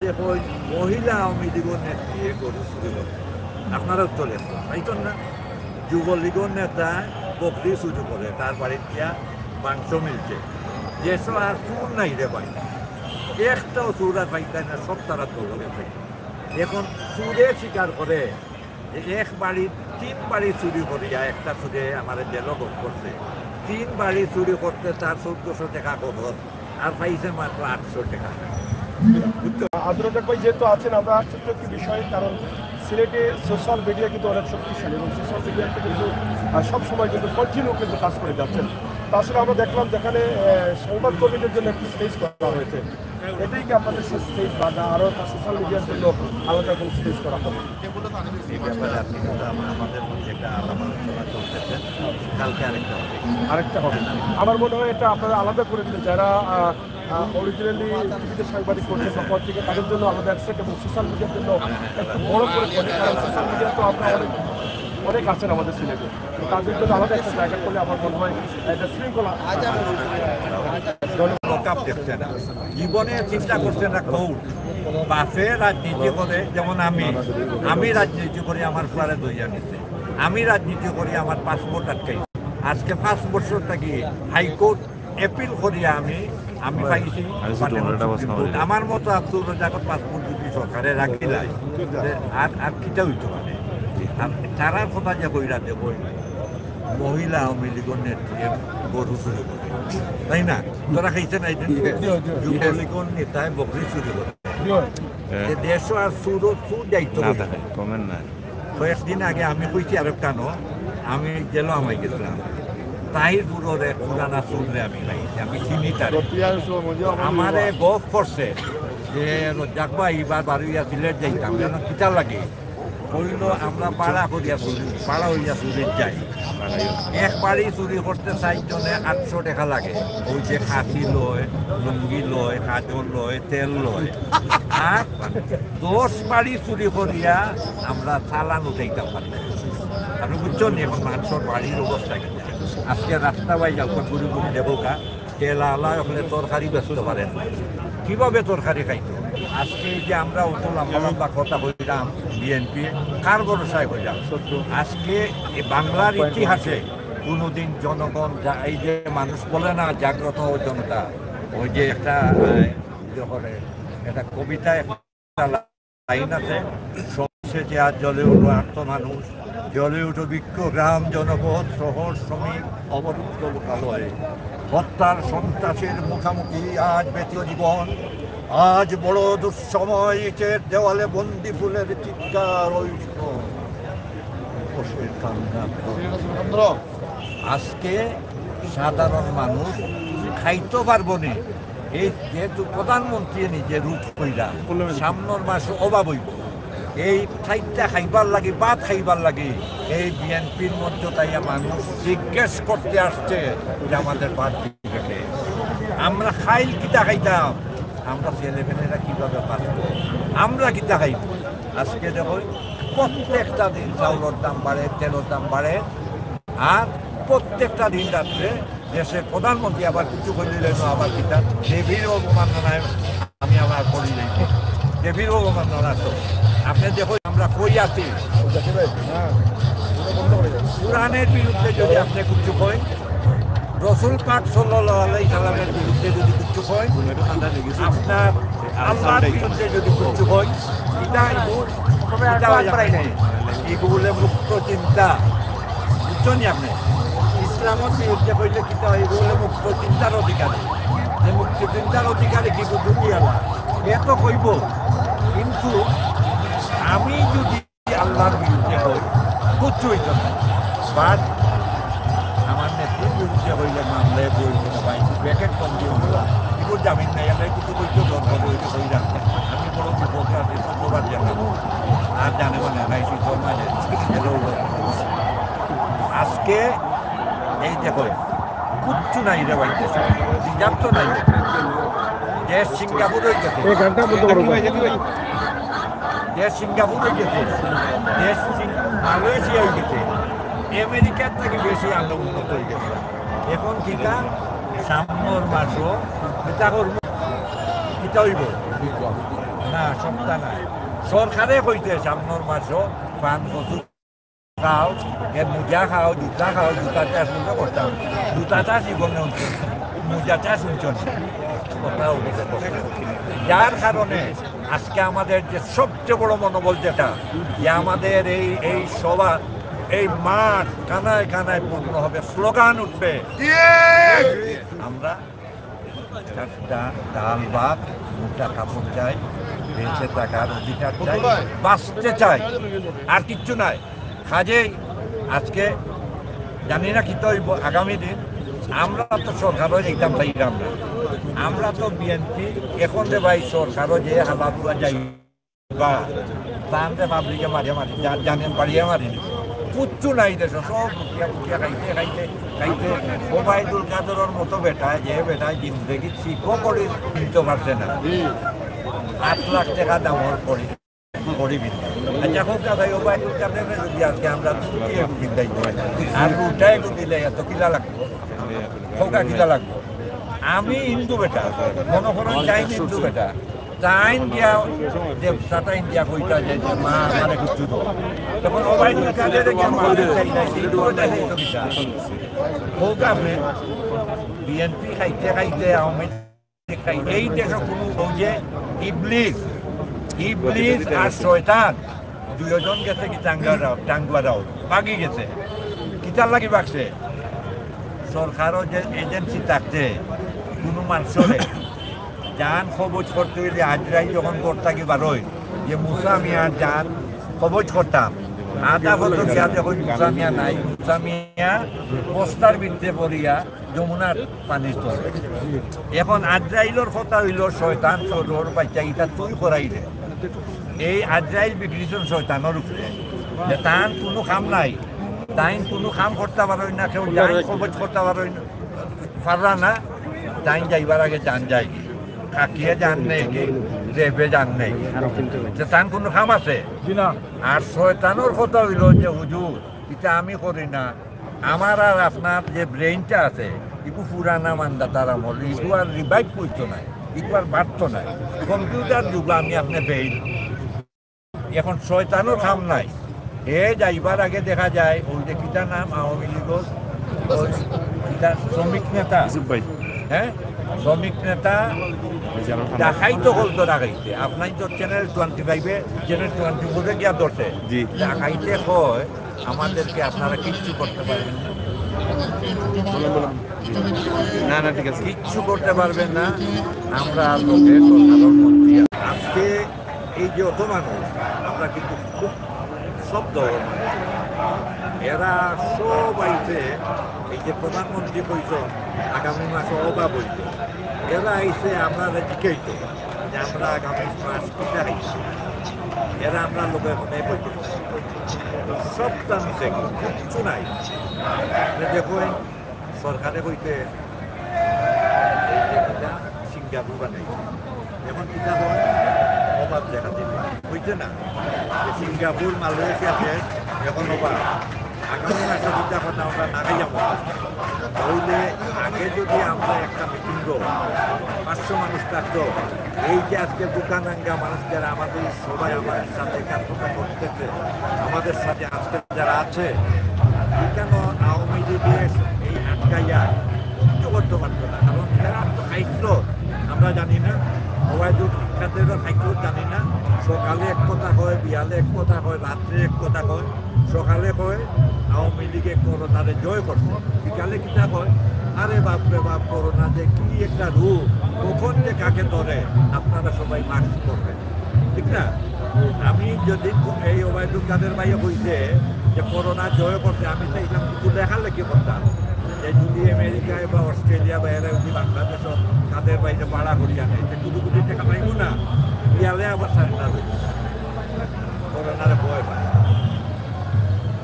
মহিলা আওয়ামী লীগের নেত্রী আপনারা চলে তাইতো না যুবলীগের নেতা বকরি শুরু করে তার বাড়ির গিয়া মাংস মিলছে যেসব আর চুর নাই রে ভাই একটাও চুর আর পাইতাই না সব তারা তোলে গেছে এখন চুরে স্বীকার করে যে এক বাড়ির 3 বাড়ি চুরি করিয়া একটা চুরে আমার জেলও ভোগ করছে 3 বাড়ি চুরি করতে তার 1400 টাকা খবর আর পাইছে মাত্র 800 টাকা। আব্দুর ভাই যেহেতু আছেন আমরা ছোট্ট একটি বিষয়, কারণ সিলেটে সোশ্যাল মিডিয়া কিন্তু অনেক শক্তিশালী এবং সোশ্যাল মিডিয়াতে কিন্তু সবসময় কিন্তু কন্টিনিউ কিন্তু কাজ করে যাচ্ছেন। তা আসলে আমরা দেখলাম যেখানে সংবাদকর্মীদের জন্য একটি স্টেজ করা হয়েছে, এটাই কি আপনাদের স্টেজ বা আরও সোশ্যাল মিডিয়ার জন্য আলাদা কোনো স্টেজ করা হবে? এই ব্যাপারে আপনি কিন্তু আমাদের মধ্যে একটা আলাদা আলোচনা চলতেছে, কালকে আরেকটা হবে। আমার মনে হয় এটা আপনারা আলাদা করে দিলেন, যারা অরিজিনালি টিভিতে সাংবাদিক করছেন বা পত্রিকা তাদের জন্য আলাদা এক সেট এবং সোশ্যাল মিডিয়ার জন্য একটু বড় করে করে, কারণ সোশ্যাল মিডিয়া তো আপনারা অনেক আছেন আমাদের সিলেটে, তাদের জন্য আলাদা একটা জায়গা করলে আমার মনে হয় একটা শৃঙ্খলা। দেখছে না, জীবনে চিন্তা করছে না কোর্ট বাসে রাজনীতি করে, যেমন আমি রাজনীতি করি আমার ফ্লারে দইয়া নিচ্ছে, আমি রাজনীতি করি আমার পাসপোর্ট আটকাই, আজকে 5 বছর থাকি হাইকোর্ট এপিল করিয়া আমি পাইছি। আমার মতো আব্দুল রাজাকের পাসপোর্ট যদি সরকারে রাখিলাই আর কিটা হইতো মানে আর তারার কথা যে কইরা দেব মহিলা আওয়ামী লীগের নেত্রী গরু চুরি করে, তাই না? তোরা খাইছে নাই যুবলীগের নেতায় বকরি চুরি করে দেশ আর সুর দায়িত্ব কমেন না। কয়েকদিন আগে আমি কইছি আর কেন আমি গেল আমায় গেছিলাম তাহিরপুরের এক পুরানা চুলরে আমি খাইছি, আমি চিনি তার আমারে গফ করছে যে রজ্জাকবা এইবার বাড়িয়া সিলেট যাইতাম যেন কিতা লাগে কইল আমরা পাড়া করিয়া চুরি পাড়া হইয়া চুরি যাই, এক বাড়ি চুরি করতে 4 জনে 800 টাকা লাগে, ওই যে খাসি লয়, লুঙ্গি লয়, কাজল লয়, তেল লয়, আর 10 বাড়ি চুরি করিয়া আমরা চালান উঠাইতে পারি। আপনি বুঝছেন এখন মানুষের বাড়ির অবস্থা কিন্তু আজকে রাস্তা বাই যাও ঘুরি ঘুরি দেবো কা তেল আলা ওখানে তরকারি বেচতে পারেন না, কীভাবে তরকারি খাইতো? আজকে যে আমরা অত লম্বা লম্বা কথা হইলাম বিএনপি কার ভরসায় হইলাম? আজকে বাংলার ইতিহাসে কোনোদিন জনগণ এই যে মানুষ বলে না জাগ্রত জনতা, ওই যে একটা কবিতা একটা লাইন আছে, সবশেষে আজ জ্বলে উঠো আর্ত মানুষ, জ্বলে উঠো বৃক্ষ গ্রাম জনপদ শহর শ্রমিক অবরুদ্ধ লোকালয়ে, হত্যার সন্ত্রাসের মুখোমুখি আজ ব্যতীয় জীবন, আজ বড় দুঃসময়, ইটের দেওয়ালে বন্দি ফুলের চিৎকার আজকে সাধারণ মানুষ খাইতে পারবো না। এই যেহেতু প্রধানমন্ত্রী নিজে রুট কইরা সামনের মাসে অভাব হইব, এই খাইটা খাইবার লাগে ভাত খাইবার লাগে, এই বিএনপির মধ্যে তাই মানুষ জিজ্ঞেস করতে আসছে যে আমাদের ভাত দিকে আমরা খাই কিতা খাইতাম, আমরা ছেলেমেয়েরা কীভাবে বাঁচব, আমরা কিতা খাইব? আজকে দেখো প্রত্যেকটা দিন চাউলের দাম বাড়ে, তেলের দাম বাড়ে, আর প্রত্যেকটা দিন রাত্রে দেশের প্রধানমন্ত্রী আবার কিছু করিলেন আবার কিতা দেবীর অবমাননায় আমি আবার করি যাই, দেবীর অবমাননা। তো আপনি দেখো আমরা কই আছি, কোরআনের বিরুদ্ধে যদি আপনি কিছু করেন, রসুল পাক সাল্লাল্লাহু আলাইহি সাল্লামের বিরুদ্ধে যদি কিছু হয়, আপনার আল্লাহর বিরুদ্ধে যদি কিছু হয়, এগুলো মুক্ত চিন্তা, বুঝছেন আপনি? ইসলামের বিরুদ্ধে কইলে কিতা হয়, এগুলো মুক্ত চিন্তার অধিকারী, যে মুক্ত চিন্তার অধিকারী কি দুনিয়ালা এত কইব, কিন্তু আমি যদি আল্লাহর বিরুদ্ধে হই কিচ্ছু হইত না। বাট আমার নেত্রীর বিরুদ্ধে হইলে মামলায় বই ভাই ব্যাকেট কম দিয়ে হলাম এগুলো জামিন নাই, আমরা কিছু বইতে দরকার হইতে হয়ে রাখতে আমি বড় বিপদ সত্যবার জানাবো আর জানে মানে নাই শীতল মানে আজকে এই দেখো কিচ্ছু নাই রে ভাই, রিজার্ভ তো নাই, দেশ সিঙ্গাপুর হয়ে গেছে, দেশ সিঙ্গাপুর হয়ে গেছে, দেশ মালয়েশিয়া হয়ে গেছে, আমেরিকার থেকে বেশি আলো উন্নত হয়ে গেছে। এখন কিতা সামনের মাসও কিতা করব, কিতা হইব না সপ্তাহ নাই সরকারে কইতে সামনের মাসও পান কচু খাও এর মোজা খাও জুতা চাষ মতো করতাম জুতা চাষ জীবনে মোজা চাষ উঠছেন যার কারণে আজকে আমাদের যে সবচেয়ে বড় মনোবল যেটা যে আমাদের এই সভা এই মাঠ কানায় কানায় পূর্ণ হবে স্লোগান উঠবে আমরা ডাল ভাত মোটা কাপড় চাই বেঁচে থাকার অধিকার চাই বাঁচতে চাই আর কিচ্ছু নাই কাজেই আজকে জানি না কি তো আগামী দিন আমরা তো সরকারও যেতাম চাইলাম না আমরা তো বিএনপি এখন যে ভাই সরকারও যে হালাতুয়া যাই বা তাহলে পাবলিকে মারিয়ে মারি জানেন বাড়িয়ে মারিনি কিচ্ছু নাই দেশ সব পুকিয়া খাইতে ওবায়দুল কাদেরের মতো বেটায় জিন্দগি শিখও করে কিনতে পারছে না 8 লাখ টাকা দামর করিবি আচ্ছা হোক না ভাই ওবায়দুল কাদেরের যদি আজকে আমরা কিনতে আর উঠাই দিলে এত কিলা লাগবো হোকা কিলা লাগবো আমি হিন্দু বেটা মনে করেন যাই হিন্দু বেটা টাইম দিয়া যে সাটা ইন্ডিয়া কইতা যে মা মানে কিছু তখন ওবায়দুল কাদেরের কেন বলতে চাই না হোক আপনি বিএনপি খাইতে আওয়ামী খাইতে এই দেশে কোনো যে ইবলিস আর শয়তান দুজন গেছে কি টাঙ্গুয়ারাও বাগি গেছে কিতার লাগি বাগছে সরকারও যে এজেন্সি থাকতে কোনো মানুষরে যান কবজ করতে হইলে আজরাই যখন করতাকি বারোই যে মুসা মিয়ার যান কবজ করতাম আধা বছর গিয়া যখন মুসা মিয়া নাই মুসা মিয়া পোস্টার বিদ্যে পড়িয়া যমুনার পানির তলে এখন আজরাইলর কথা হইল শয়তান চোর বাচ্চা ইটা তুই করাইলে এই আজরাইল বিক্রিছেন শয়তানের উপরে যে তার কোনো কাম নাই তাই কোনো কাম করতে পারোই না কেউ যাই কবজ করতে পারোই না পাররা না তাই যাইবার আগে যান যাই কাকিয়ে যান নেই রেবে যান নেই তার কোনো কাম আছে আর শয়তানোর কথা হইল যে হুজুর এটা আমি করি না আমার আর আপনার যে ব্রেইনটা আছে একটু পুরানা মান্দাতার আমল একটু আর রিভাইভ করতো নাই একটু আর বাড়তো নাই কম্পিউটার যুগ আমি আপনি বেইন এখন শয়তানোর কাম নাই এ যাইবার আগে দেখা যায় ওই যে কিটার নাম আওয়ামী লীগের শ্রমিক নেতা হ্যাঁ শ্রমিক নেতা দেখাই তো বলতো দেখাইতে আপনার তো চ্যানেল 25-এ চ্যানেল 24-এ গিয়া ধরছে দেখাইতে হয় আমাদেরকে আপনারা কিচ্ছু করতে পারবেন না না ঠিক আছে কিচ্ছু করতে পারবেন না আমরা লোকের সাধারণ মন্ত্রী আজকে এই যে অত মানুষ আমরা কিন্তু খুব শব্দ এরা সব আইছে এই যে প্রধানমন্ত্রী কইস আগামী মাসে অভাব হইত এরা আইছে আমরা জিজ্ঞাসিত যে আমরা আগামী মাস কিনা আইছি এরা আমরা লোকের মনে বলতে সবটা মিশে কিচ্ছু নাই দেখুন সরকারে কইতে সিঙ্গাপুর বানাইছে এখন কিনা হয় অভাব দেখা দিবে বুঝছে না যে সিঙ্গাপুর মালয়েশিয়াতে এখন অভাব আগামী মাসে দুটা কথা আমরা না যাবো তাহলে আগে যদি আমরা একটা মিটিং 500 মানুষ থাকতো এই যে আজকে দোকানাঙ্গা মানুষ যারা আমাদের সবাই আমার সাথে কাজটা করতেছে আমাদের সাথে আজকে যারা আছে কেন আওয়ামী লীগের এই আটকাইয়া কিছু করতে পারতো না কারণ এরা তো খাইছিল আমরা জানি না ওবায়দুল কাদেরও খাইছিল জানি না সকালে এক কথা হয় বিয়ালে এক কথা হয় রাত্রে এক কথা হয় সকালে কয় আওয়ামী লীগে করোনারে জয় করছে বিকালে কিনা কয় আরে বাপরে বাপ করোনা যে কি একটা রূপ কখন যে কাকে ধরে আপনারা সবাই মাস্ক করবেন ঠিক না আমি যদি এই ওবায়দুল কাদের ভাইয়া কইছে যে করোনা জয় করছে আমি চাইলাম কিছু লেখালেখি করতাম যে যদি আমেরিকায় বা অস্ট্রেলিয়া বা এরা যদি বাংলাদেশ কাদের বাইরে ভাড়া করিয়া নেয় যে কুদু কুদি টাকা পাইব না বিয়ালে আবার সারেন্ডার হইছে করোনারে ভয় পায়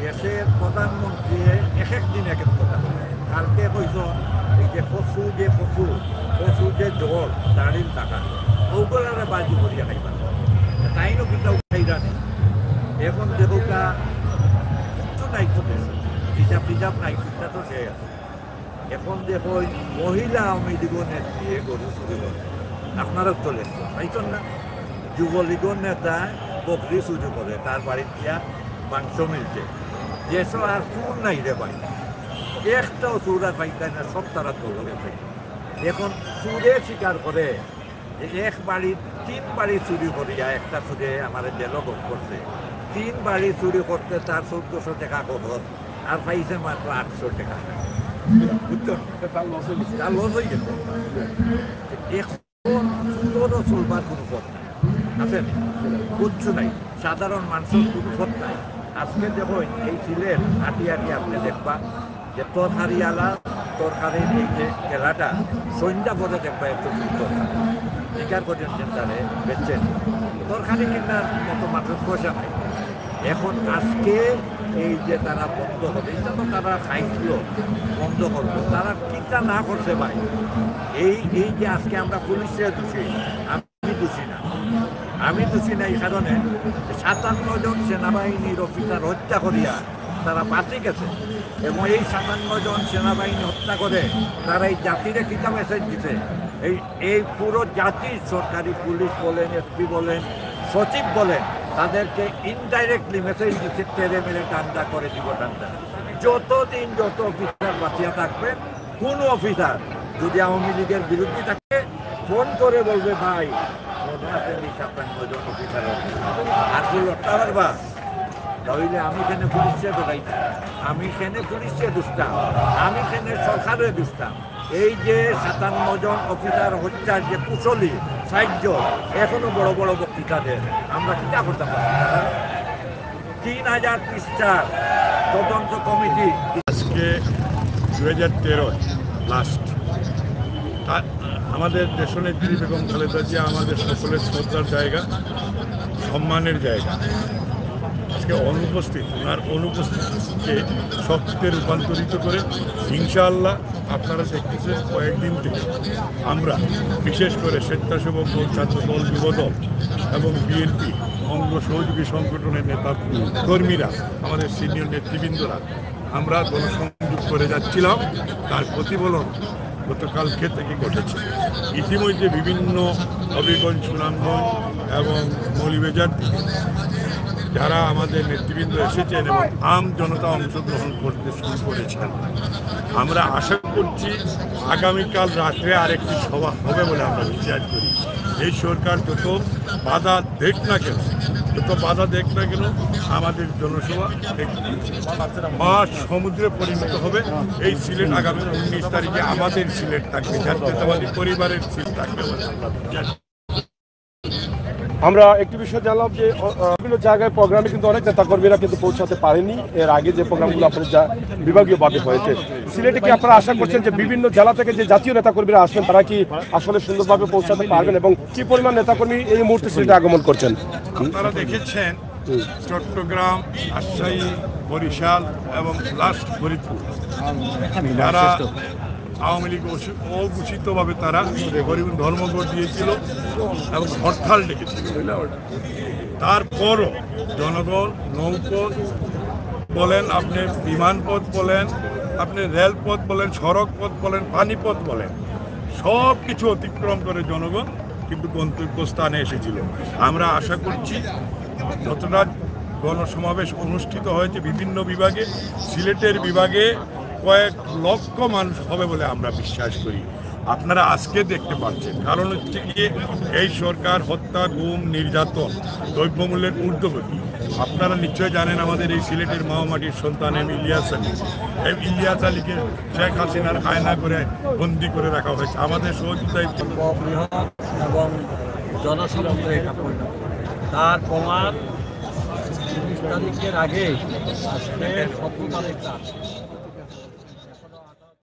দেশের প্রধানমন্ত্রী এক দিন এক কথা কালকে কইস এই যে পশু যে জ্বর দাঁড়ির টাকা ওগুলারে বাজি করিয়া খাইবা তাইনও কিন্তু খাইরা নেই এখন দেখোকা কিচ্ছু নাই তো দেশে হিজাব নাই কিচ্ছা তো সে আছে এখন দেখো মহিলা আওয়ামী লীগ নেত্রী গরু শুরু করে আপনারা চলে পাইছেন না যুবলীগের নেতা বকরি চুরি করে, তার বাড়ির দিয়া মাংস মিলছে, যেসব আর চুর নাই রে ভাই, একটাও চুর আর পাইতে না, সব তারা তোল গেছে। এখন চুরে স্বীকার করে যে এক বাড়ির 3 বাড়ি চুরি করিয়া, একটা চুরে আমার জেলও ভোগ করছে, 3 বাড়ি চুরি করতে তার 1400 টাকা খরচ, আর পাইছে মাত্র 800 টাকা। বুঝছেন, তার লস হয়ে গেছে। এখন চুরও চলবার কোনো পথ নাই, আছে কিচ্ছু নাই, সাধারণ মানুষের কোনো পথ নাই। আজকে দেখুন এই সিলেট হাঁটি হাঁটি আপনি দেখবা যে তরকারিওয়ালা তরকারির এই যে খেলাটা সন্ধ্যা পরে দেখবা একটু তরকারি শিকার করেন তারে বেচছেন, তরকারি কেনার মতো মানুষ পয়সা নাই। এখন আজকে এই যে তারা বন্ধ হবে, এটা তো তারা খাইছিল, বন্ধ করবো, তারা চিন্তা না করছে ভাই। এই যে আজকে আমরা পুলিশে দোষী, আমি দোষী না, আমি দোষী না এই কারণে 57 জন সেনাবাহিনীর অফিসার হত্যা করিয়া তারা বাঁচে গেছে, এবং এই 57 জন সেনাবাহিনী হত্যা করে তারা এই জাতিরে কিতা মেসেজ দিতে, এই পুরো জাতি, সরকারি পুলিশ বলেন, এসপি বলেন, সচিব বলেন, তাদেরকে ইনডাইরেক্টলি মেসেজ দিচ্ছে তেরে মেরে টান্ডা করে দিব টান্ডা। যতদিন যত অফিসার বাঁচিয়া থাকবেন, কোন অফিসার যদি আওয়ামী লীগের বিরুদ্ধে থাকে ফোন করে বলবে ভাই মনে আছে 57 জন অফিসার আর তুই লড়তে পারবা, তাহলে আমি কেন পুলিশে ঢোকাইতাম, আমি কেন পুলিশে দুষতাম, আমি কেন সরকারে দুষতাম। এই যে 57 জন অফিসার হত্যার যে কুশলী 60 জন এখনো বড় বড় বক্তৃতা দেন, আমরা চিন্তা করতাম 3000 পৃষ্ঠার তদন্ত কমিটি। আজকে 2013 লাস্ট আমাদের দেশনেত্রী বেগম খালেদা জিয়া আমাদের সকলের শ্রদ্ধার জায়গা, সম্মানের জায়গা, আজকে অনুপস্থিত, ওনার অনুপস্থিতিকে শক্তিতে রূপান্তরিত করে ইনশাআল্লাহ আপনারা দেখতেছেন কয়েকদিন থেকে আমরা বিশেষ করে স্বেচ্ছাসেবক দল, ছাত্র দল, যুবদল এবং বিএনপি অঙ্গ সহযোগী সংগঠনের নেতা কর্মীরা, আমাদের সিনিয়র নেতৃবৃন্দরা আমরা গণসংযোগ করে যাচ্ছিলাম, তার প্রতিফলন গতকালকে থেকে ঘটেছে। ইতিমধ্যে বিভিন্ন হবিগঞ্জ, সুনামগঞ্জ এবং মৌলভীবাজার থেকে যারা আমাদের নেতৃবৃন্দ এসেছেন এবং আম জনতা অংশগ্রহণ করতে শুরু করেছেন, আমরা আশা করছি আগামীকাল রাত্রে আরেকটি সভা হবে বলে আমরা বিশ্বাস করি। এই সরকার যত বাধা দেখ না কেন, আমাদের জনসভা মাছ সমুদ্রে পরিণত হবে। এই সিলেট আগামী 19 তারিখে আমাদের সিলেট থাকবে, জাতীয়তাবাদী পরিবারের সিলেট থাকবে বলে আমরা বিশ্বাস করি। আমরা একটি বিষয় জানলাম যে বিভিন্ন জায়গায় প্রোগ্রামে কিন্তু অনেক নেতাকর্মীরা কিন্তু পৌঁছাতে পারেনি, এর আগে যে প্রোগ্রামগুলো আপনাদের যা বিভাগীয়ভাবে হয়েছে। সিলেটে কি আপনারা আশা করছেন যে বিভিন্ন জেলা থেকে যে জাতীয় নেতাকর্মীরা আসবেন তারা কি আসলে সুন্দরভাবে পৌঁছাতে পারবেন, এবং কি পরিমাণ নেতাকর্মী এই মুহূর্তে সিলেটে আগমন করছেন? আপনারা দেখেছেন চট্টগ্রাম, রাজশাহী, বরিশাল এবং লাস্ট ফরিদপুর, যারা আওয়ামী লীগ অঘোষিতভাবে তারা ধর্মঘট দিয়েছিল এবং হরতাল ডেকেছিল, তারপরও জনগণ নৌপথ বলেন, আপনি বিমানপথ বলেন, আপনি রেলপথ বলেন, সড়ক পথ বলেন, পানিপথ বলেন, সব কিছু অতিক্রম করে জনগণ কিন্তু গন্তব্যস্থানে এসেছিল। আমরা আশা করছি যতটা গণসমাবেশ অনুষ্ঠিত হয়েছে বিভিন্ন বিভাগে, সিলেটের বিভাগে কয়েক লক্ষ মানুষ হবে বলে আমরা বিশ্বাস করি। আপনারা আজকে দেখতে পাচ্ছেন, কারণ হচ্ছে গিয়ে এই সরকার হত্যা, গুম, নির্যাতন, দ্রব্যমূল্যের ঊর্ধ্বগতি। আপনারা নিশ্চয় জানেন আমাদের এই সিলেটের মাওমাটির সন্তান ইলিয়াস আলীকে শেখ হাসিনার আয়না করে বন্দি করে রাখা হয়েছে। আমাদের সহযোগিতায় বৃহৎ এবং জনসমুদ্র এটা পরিণত, তার প্রমাণ 30 তারিখের আগে আজকে 17 তারিখ